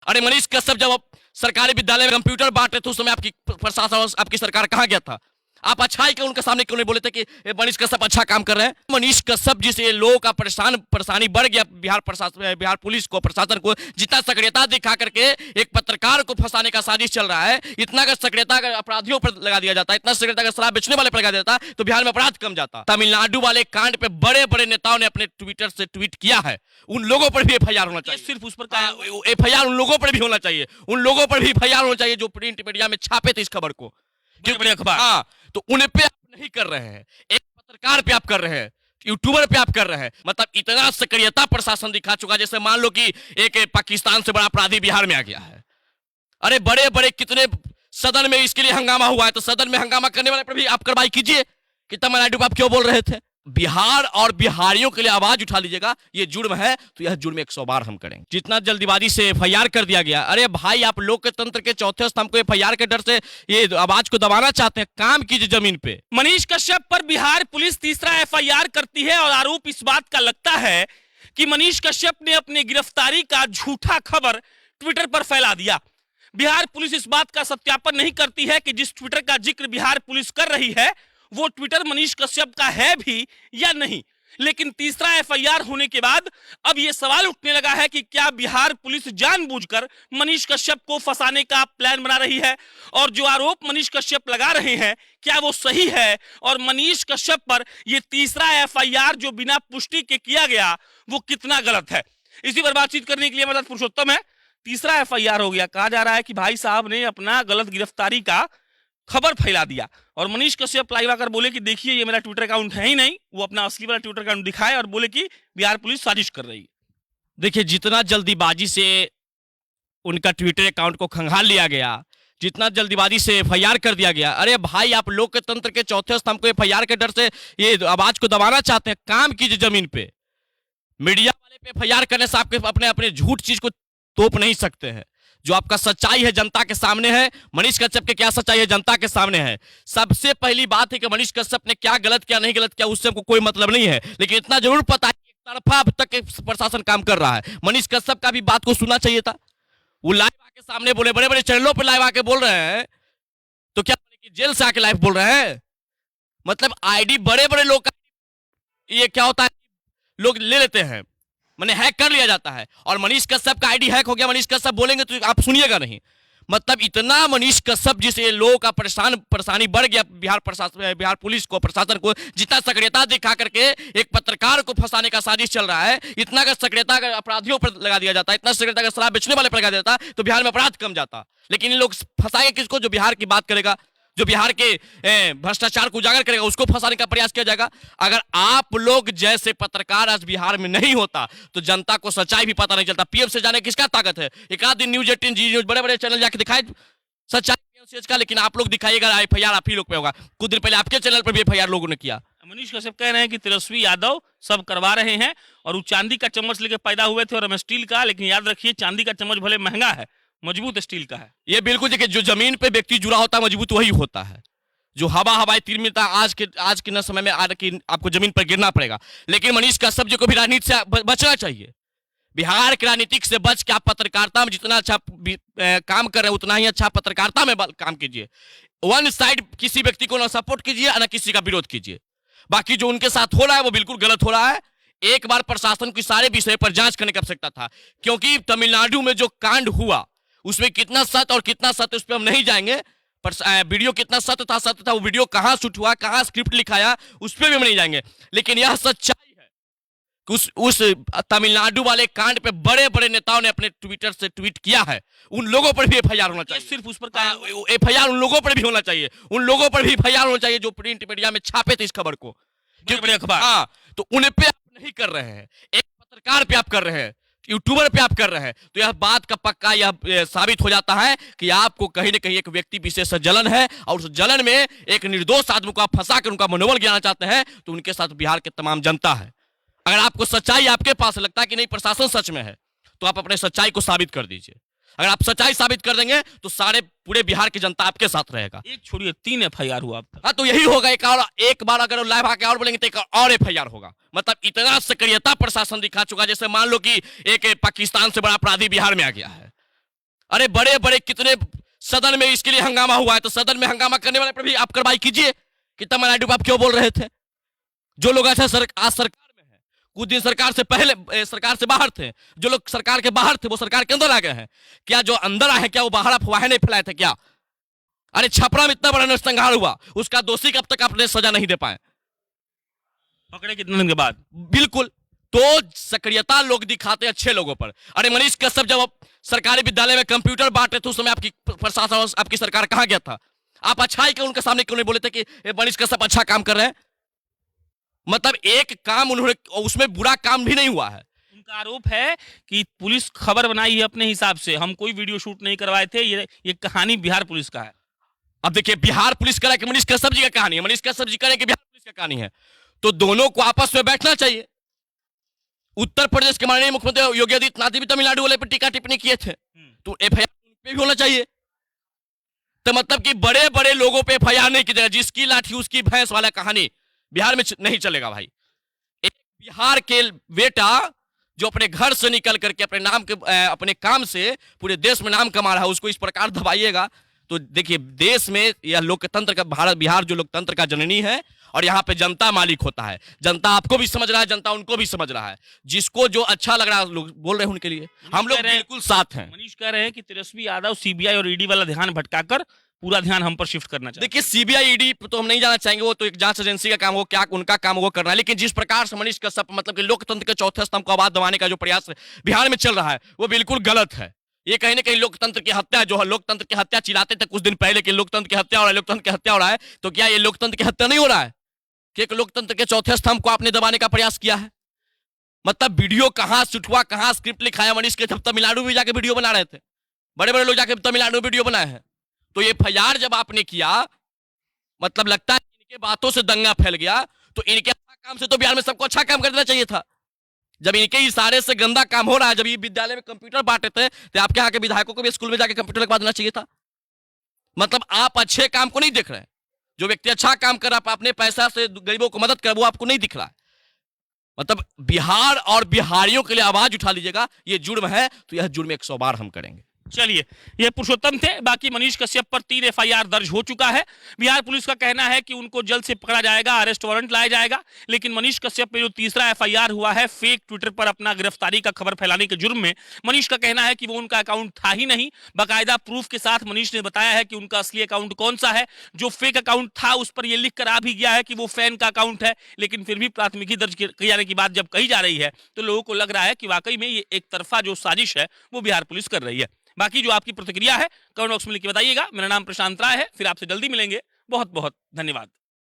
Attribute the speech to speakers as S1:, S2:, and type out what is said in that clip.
S1: अरे मनीष कश्यप जब सरकारी विद्यालय में कंप्यूटर बांट रहे थे उस समय आपकी प्रशासन और आपकी सरकार कहाँ गया था? आप अच्छाई के उनके सामने क्यों नहीं बोले थे कि मनीष कश्यप अच्छा काम कर रहे हैं? मनीष कश्यप जिसे लोगों का परेशानी बढ़ गया, बिहार पुलिस को, प्रशासन को, जितना सक्रियता दिखा करके एक पत्रकार को फंसाने का साजिश चल रहा है, इतना अगर सक्रियता अगर अपराधियों पर लगा दिया जाता है, इतना सक्रियता अगर शराब बेचने वाले पर लगा देता तो बिहार में अपराध कम जाता। तमिलनाडु वाले कांड पे बड़े बड़े नेताओं ने अपने ट्विटर से ट्वीट किया है, उन लोगों पर भी एफआईआर होना चाहिए। सिर्फ उस पर एफआईआर उन लोगों पर भी होना चाहिए, उन लोगों पर भी एफआईआर होना चाहिए जो प्रिंट मीडिया में छापे थे इस खबर को, बड़े अखबार। हाँ, तो उन पे आप नहीं कर रहे हैं, एक पत्रकार पे आप कर रहे हैं, यूट्यूबर पे आप कर रहे हैं। मतलब इतना सक्रियता प्रशासन दिखा चुका जैसे मान लो कि एक पाकिस्तान से बड़ा अपराधी बिहार में आ गया है। अरे बड़े बड़े कितने सदन में इसके लिए हंगामा हुआ है, तो सदन में हंगामा करने वाले पर भी आप कार्रवाई कीजिए कि तमिलनाडु आप क्यों बोल रहे थे। बिहार और बिहारियों के लिए आवाज उठा लीजिएगा, ये जुर्म है तो यह जुर्म 100 बार हम करेंगे। जितना जल्दीबाजी से एफआईआर कर दिया गया, अरे भाई आप लोकतंत्र के चौथे स्तंभ को एफआईआर के डर से ये आवाज को दबाना चाहते हैं, काम कीजिए जमीन पे।
S2: मनीष कश्यप पर बिहार पुलिस तीसरा एफआईआर करती है और आरोप इस बात का लगता है कि मनीष कश्यप ने अपनी गिरफ्तारी का झूठा खबर ट्विटर पर फैला दिया। बिहार पुलिस इस बात का सत्यापन नहीं करती है कि जिस ट्विटर का जिक्र बिहार पुलिस कर रही है वो ट्विटर मनीष कश्यप का है भी या नहीं। लेकिन तीसरा एफआईआर होने के बाद अब यह सवाल उठने लगा है कि क्या बिहार पुलिस जानबूझकर मनीष कश्यप को फंसाने का प्लान बना रही है, और जो आरोप मनीष कश्यप लगा रहे हैं क्या वो सही है, और मनीष कश्यप पर यह तीसरा एफआईआर जो बिना पुष्टि के किया गया वो कितना गलत है। इसी पर बातचीत करने के लिए हमारे साथ पुरुषोत्तम है। तीसरा एफआईआर हो गया, कहा जा रहा है कि भाई साहब ने अपना गलत गिरफ्तारी का खबर फैला दिया और मनीष कश्यप लाइव आकर बोले कि देखिए ये मेरा ट्विटर अकाउंट है ही नहीं, वो अपना असली वाला ट्विटर अकाउंट दिखाए और बोले कि बिहार पुलिस साजिश कर रही है।
S1: देखिए जितना जल्दीबाजी से उनका ट्विटर अकाउंट को खंगाल लिया गया, जितना जल्दीबाजी से एफआईआर कर दिया गया, अरे भाई आप लोकतंत्र के चौथे स्तंभ को एफआईआर के डर से ये आवाज को दबाना चाहते हैं, काम कीजिए जमीन पे। मीडिया वाले पे एफआईआर करने से आपके अपने अपने झूठ चीज को तोप नहीं सकते हैं। जो आपका सच्चाई है जनता के सामने है। मनीष कश्यप के क्या सच्चाई है जनता के सामने है। सबसे पहली बात है कि मनीष कश्यप ने क्या गलत किया नहीं गलत किया उससे हमको कोई मतलब नहीं है, लेकिन इतना जरूर पता है कि एक तरफा अब तक प्रशासन काम कर रहा है। मनीष कश्यप का भी बात को सुनना चाहिए था। वो लाइव आके सामने बोले, बड़े बड़े चैनलों पर लाइव आके बोल रहे हैं, तो क्या जेल से आके लाइव बोल रहे हैं? मतलब आईडी बड़े बड़े लोग का ये क्या होता है, लोग ले लेते हैं, मैंने हैक कर लिया जाता है, और मनीष कश्यप का आईडी हैक हो गया। मनीष कश्यप बोलेंगे तो आप सुनिएगा नहीं। मतलब इतना मनीष कश्यप जिसे लोगों का परेशानी बढ़ गया, बिहार पुलिस को, प्रशासन को, जितना सक्रियता दिखा करके एक पत्रकार को फंसाने का साजिश चल रहा है, इतना अगर सक्रियता अगर अपराधियों पर लगा दिया जाता है, इतना सक्रियता अगर शराब बेचने वाले पर लगा देता तो बिहार में अपराध कम जाता। लेकिन ये लोग फंसाएंगे किसको? जो बिहार की बात करेगा, जो बिहार के भ्रष्टाचार को उजागर करेगा, उसको फंसाने का प्रयास किया जाएगा। अगर आप लोग जैसे पत्रकार आज बिहार में नहीं होता तो जनता को सच्चाई भी पता नहीं चलता। पीएम से जाने किसका ताकत है? एक आध दिन न्यूज 18 जी न्यूज बड़े बड़े चैनल जाके दिखाए सच्चाई पीएम का, लेकिन आप लोग दिखाइएगा एफआईआर आप ही लोग पे होगा। कुछ दिन पहले आपके चैनल पर भी एफआईआर लोगों ने किया।
S2: मनीष कश्यप कह रहे हैं कि तेजस्वी यादव सब करवा रहे हैं और वो चांदी का चम्मच लेके पैदा हुए थे और हम स्टील का, लेकिन याद रखिए चांदी का चम्मच भले महंगा है, मजबूत स्टील का है।
S1: ये बिल्कुल देखिए, जो जमीन पे व्यक्ति जुड़ा होता है मजबूत वही होता है। जो हवाई तीर मिलता है आज के न समय में आपको जमीन पर गिरना पड़ेगा। लेकिन मनीष कश्यप जी को भी राजनीति से बचना चाहिए। बिहार के राजनीतिक से बच के आप पत्रकारिता में जितना अच्छा काम कर रहे हैं उतना ही अच्छा पत्रकारिता में काम कीजिए। वन साइड किसी व्यक्ति को ना सपोर्ट कीजिए ना किसी का विरोध कीजिए। बाकी जो उनके साथ हो रहा है वो बिल्कुल गलत हो रहा है। एक बार प्रशासन की सारे विषय पर जांच करने की आवश्यकता था, क्योंकि तमिलनाडु में जो कांड हुआ उसमें कितना सत्य और कितना सत्य उस पर हम नहीं जाएंगे। पर वीडियो कितना सत्य था वो वीडियो कहां शूट हुआ, कहां स्क्रिप्ट लिखाया, उस पर भी हम नहीं जाएंगे। लेकिन यह सच्चाई है कि उस तमिलनाडु वाले कांड पे बड़े बड़े नेताओं ने अपने ट्विटर से ट्वीट किया है, उन लोगों पर भी एफआईआर होना चाहिए।
S2: सिर्फ उस पर
S1: एफआईआर उन लोगों पर भी होना चाहिए, उन लोगों पर भी एफआईआर होना चाहिए जो प्रिंट मीडिया में छापे थे इस खबर को,
S2: बड़े अखबार।
S1: हाँ, तो उन पे आप नहीं कर रहे हैं, एक पत्रकार पे आप कर रहे हैं, यूट्यूबर पे आप कर रहे हैं। तो यह बात का पक्का यह साबित हो जाता है कि आपको कहीं ना कहीं एक व्यक्ति विशेष से जलन है, और उस जलन में एक निर्दोष आदमी को आप फंसा कर उनका मनोबल गिराना चाहते हैं। तो उनके साथ बिहार के तमाम जनता है। अगर आपको सच्चाई आपके पास लगता है कि नहीं प्रशासन सच में है, तो आप अपने सच्चाई को साबित कर दीजिए। अगर आप सच्चाई साबित कर देंगे तो सारे पूरे बिहार की जनता आपके साथ रहेगा।
S2: एक छोड़िए 3 एफआईआर हुआ आपका।
S1: हाँ, तो यही होगा। एक बार अगर लाइव आके और बोलेंगे तो एक और एफआईआर होगा। मतलब इतना सक्रियता प्रशासन दिखा चुका जैसे मान लो कि एक पाकिस्तान से बड़ा अपराधी बिहार में आ गया है। अरे बड़े बड़े कितने सदन में इसके लिए हंगामा हुआ है, तो सदन में हंगामा करने वाले पर भी आप कार्रवाई कीजिए कि तमिलनाडु पर आप क्यों बोल रहे थे। जो लोग अच्छा आज सरकार में है, कुछ दिन सरकार से पहले सरकार से बाहर थे, जो लोग सरकार के बाहर थे वो सरकार के अंदर आ गए हैं। क्या जो अंदर आए हैं क्या वो बाहर अफवाहें नहीं फैलाए थे क्या? अरे छपरा में इतना बड़ा नरसंहार हुआ, उसका दोषी कब तक आपने सजा नहीं दे पाए?
S2: पकड़े कितने दिन के बाद?
S1: बिल्कुल। तो सक्रियता लोग दिखाते अच्छे लोगों पर। अरे मनीष कश्यप जब सरकारी विद्यालय में कंप्यूटर बांटे थे उस समय आपकी प्रशासन आपकी सरकार कहां गया था? आप अच्छाई के उनके सामने क्यों नहीं बोले थे कि मनीष कश्यप अच्छा काम कर रहे हैं? मतलब एक काम उन्होंने, उसमें बुरा काम भी नहीं हुआ है।
S2: उनका आरोप है कि पुलिस खबर बनाई है अपने हिसाब से, हम कोई वीडियो शूट नहीं करवाए थे, ये कहानी बिहार पुलिस का है।
S1: अब देखिए बिहार पुलिस कह रहा है कि मनीष कश्यप जी का कहानी है, मनीष कश्यप जी कह रहे हैं कि बिहार पुलिस का कहानी है, तो दोनों को आपस में बैठना चाहिए। उत्तर प्रदेश के माननीय मुख्यमंत्री योगी आदित्यनाथ भी तमिलनाडु वाले पर टीका टिप्पणी किए थे, तो एफआईआर पे भी होना चाहिए। तो मतलब कि बड़े बड़े लोगों पे एफआईआर नहीं की जाएगी, जिसकी लाठी उसकी भैंस वाला कहानी बिहार में नहीं चलेगा भाई। एक बिहार के बेटा जो अपने घर से निकल करके अपने नाम के अपने काम से पूरे देश में नाम कमा रहा है, उसको इस प्रकार दबाइएगा तो देखिए देश में यह लोकतंत्र का भारत बिहार जो लोकतंत्र का जननी है और यहाँ पे जनता मालिक होता है। जनता आपको भी समझ रहा है, जनता उनको भी समझ रहा है, जिसको जो अच्छा लग रहा है लोग बोल रहे हैं उनके लिए हम लोग बिल्कुल साथ हैं।
S2: मनीष कह रहे हैं कि तेजस्वी यादव सीबीआई और ईडी वाला ध्यान भटकाकर पूरा ध्यान हम पर शिफ्ट करना चाहिए।
S1: देखिए सीबीआई ईडी तो हम नहीं जाना चाहेंगे, वो तो एक जांच एजेंसी का काम हो, क्या उनका काम वो करना है। लेकिन जिस प्रकार से मनीष कश्यप मतलब कि लोकतंत्र के चौथे स्तंभ को आवाज दबाने का जो प्रयास बिहार में चल रहा है वो बिल्कुल गलत है। ये कहीं ना कहीं लोकतंत्र की हत्या, जो है लोकतंत्र की हत्या चिल्लाते थे कुछ दिन पहले कि लोकतंत्र की हत्या हो रहा है, लोकतंत्र की हत्या हो रहा है, तो क्या ये लोकतंत्र की हत्या नहीं हो रहा है कि एक लोकतंत्र के चौथे स्तंभ को आपने दबाने का प्रयास किया है? मतलब वीडियो कहां शूट हुआ, कहां स्क्रिप्ट लिखाया मनीष के, जब तमिलनाडु में जाके वीडियो बना रहे थे, बड़े बड़े लोग जाके तमिलनाडु में वीडियो बनाए हैं। तो ये एफआईआर जब आपने किया मतलब लगता है इनके बातों से दंगा फैल गया, तो इनके अच्छा काम से तो बिहार में सबको अच्छा काम कर देना चाहिए था। जब इनके इशारे से गंदा काम हो रहा है, जब ये विद्यालय में कंप्यूटर बांटे थे तो आपके यहाँ के विधायकों को भी स्कूल में जाके कंप्यूटर लगवा देना चाहिए था। मतलब आप अच्छे काम को नहीं देख रहे हैं, जो व्यक्ति अच्छा काम कर रहा है अपने पैसा से गरीबों को मदद कर, वो आपको नहीं दिख रहा है। मतलब बिहार और बिहारियों के लिए आवाज उठा लीजिएगा, ये जुर्म है तो यह जुर्म 100 बार हम करेंगे।
S2: चलिए, ये पुरुषोत्तम थे। बाकी मनीष कश्यप पर 3 एफआईआर दर्ज हो चुका है। बिहार पुलिस का कहना है कि उनको जल्द से पकड़ा जाएगा, अरेस्ट वारंट लाया जाएगा। लेकिन मनीष कश्यप पे जो तीसरा एफआईआर हुआ है फेक ट्विटर पर अपना गिरफ्तारी का खबर फैलाने के जुर्म में, मनीष का कहना है कि वो उनका अकाउंट था ही नहीं। बाकायदा प्रूफ के साथ मनीष ने बताया है कि उनका असली अकाउंट कौन सा है। जो फेक अकाउंट था उस पर यह लिख कर आ भी गया है कि वो फैन का अकाउंट है। लेकिन फिर भी प्राथमिकी दर्ज किए जाने की बात जब कही जा रही है तो लोगों को लग रहा है कि वाकई में ये एक तरफा जो साजिश है वो बिहार पुलिस कर रही है। बाकी जो आपकी प्रतिक्रिया है कमेंट बॉक्स में लिख के बताइएगा। मेरा नाम प्रशांत राय है, फिर आपसे जल्दी मिलेंगे। बहुत बहुत धन्यवाद।